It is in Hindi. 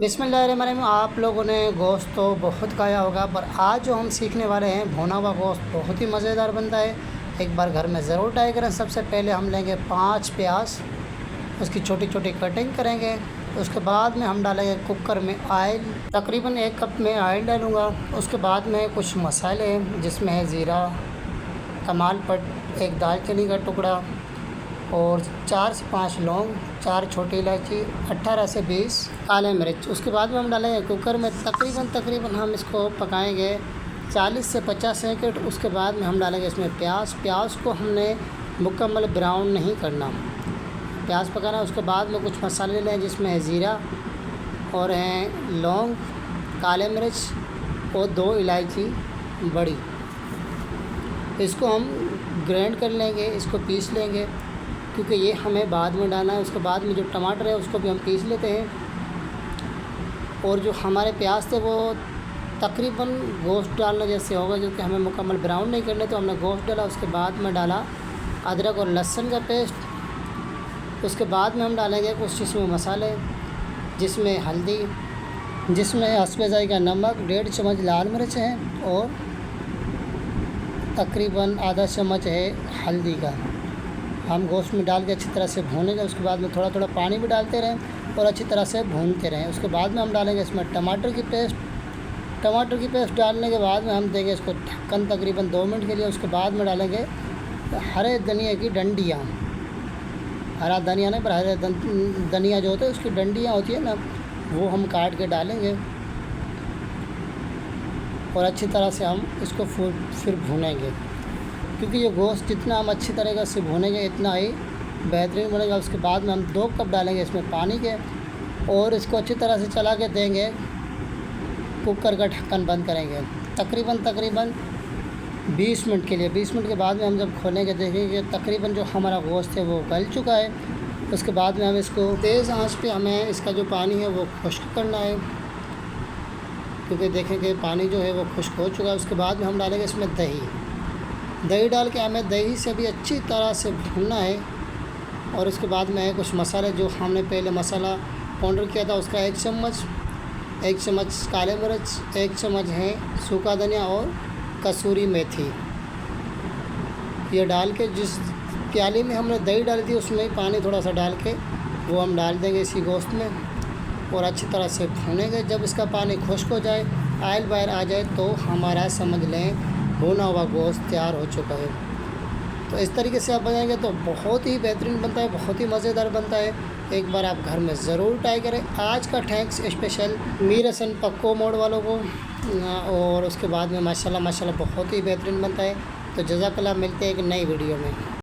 बिस्मिल्लाहिर्रहमानिर्रहीम। आप लोगों ने गोश्त तो बहुत खाया होगा, पर आज जो हम सीखने वाले हैं भुना हुआ गोश्त बहुत ही मज़ेदार बनता है। एक बार घर में ज़रूर ट्राई करें। सबसे पहले हम लेंगे 5 प्याज, उसकी छोटी छोटी कटिंग करेंगे। उसके बाद में हम डालेंगे कुकर में ऑयल, तकरीबन 1 कप में ऑयल डालूँगा। उसके बाद में कुछ मसाले जिसमें है ज़ीरा, कमाल पट, एक दालचीनी का टुकड़ा और 4 से 5 लौंग, 4 छोटी इलायची, 18 से 20 काले मिर्च। उसके बाद में हम डालेंगे कुकर में। तकरीबन हम इसको पकाएंगे 40 से 50 सेकंड। उसके बाद में हम डालेंगे इसमें प्याज को हमने मुकम्मल ब्राउन नहीं करना, प्याज पकाना। उसके बाद में कुछ मसाले लें जिसमें है ज़ीरा और हैं लौंग, काले मिर्च और 2 इलायची बड़ी। इसको हम ग्राइंड कर लेंगे, इसको पीस लेंगे क्योंकि ये हमें बाद में डालना है। उसके बाद में जो टमाटर है उसको भी हम पीस लेते हैं। और जो हमारे प्याज थे वो तकरीबन गोश्त डालना जैसे होगा, जो कि हमें मुकम्मल ब्राउन नहीं करने, तो हमने गोश्त डाला। उसके बाद में डाला अदरक और लहसुन का पेस्ट। उसके बाद में हम डालेंगे कुछ इसमें मसाले, जिसमें हल्दी, जिसमें हस्बे ज़ायक़ा नमक, 1.5 चम्मच लाल मिर्च है और तकरीबन आधा चम्मच है हल्दी का। हम गोश्त में डाल के अच्छी तरह से भूनेंगे। उसके बाद में थोड़ा थोड़ा पानी भी डालते रहें और अच्छी तरह से भूनते रहें। उसके बाद में हम डालेंगे इसमें टमाटर की पेस्ट डालने के बाद में हम देंगे इसको ढक्कन तकरीबन 2 मिनट के लिए। उसके बाद में डालेंगे हरे धनिया की डंडियाँ, हरा धनिया नहीं पर हरे धनिया जो होते हैं उसकी डंडियाँ होती है ना, वो हम काट के डालेंगे और अच्छी तरह से हम इसको फिर भूनेंगे, क्योंकि ये गोश्त जितना हम अच्छी तरीक़े से भूनेंगे इतना ही बेहतरीन बनेगा। उसके बाद में हम 2 कप डालेंगे इसमें पानी के और इसको अच्छी तरह से चला के देंगे। कुकर का ढक्कन बंद करेंगे तकरीबन 20 मिनट के लिए। 20 मिनट के बाद में हम जब खोलेंगे देखेंगे तकरीबन जो हमारा गोश्त है वो गल चुका है। उसके बाद में हम इसको तेज़ आंच पे हमें इसका जो पानी है वो खुश्क करना है, क्योंकि देखेंगे पानी जो है वो खुश्क हो चुका है। उसके बाद में हम डालेंगे इसमें दही डाल के हमें दही से भी अच्छी तरह से भूनना है। और उसके बाद में कुछ मसाले जो हमने पहले मसाला पाउडर किया था उसका 1 चम्मच काले मिर्च, 1 चम्मच है सूखा धनिया और कसूरी मेथी, ये डाल के जिस प्याली में हमने दही डाली थी उसमें पानी थोड़ा सा डाल के वो हम डाल देंगे इसी गोश्त में और अच्छी तरह से भूनेंगे। जब इसका पानी खुश्क हो जाए, ऑयल बाहर आ जाए, तो हमारा समझ लें भुना हुआ गोश्त तैयार हो चुका है। तो इस तरीके से आप बनाएंगे तो बहुत ही बेहतरीन बनता है, बहुत ही मज़ेदार बनता है। एक बार आप घर में ज़रूर ट्राई करें। आज का थैंक्स स्पेशल मीर हसन पक्को मोड़ वालों को। और उसके बाद में माशाल्लाह बहुत ही बेहतरीन बनता है। तो जज़ाकल्लाह, मिलते हैं एक नई वीडियो में।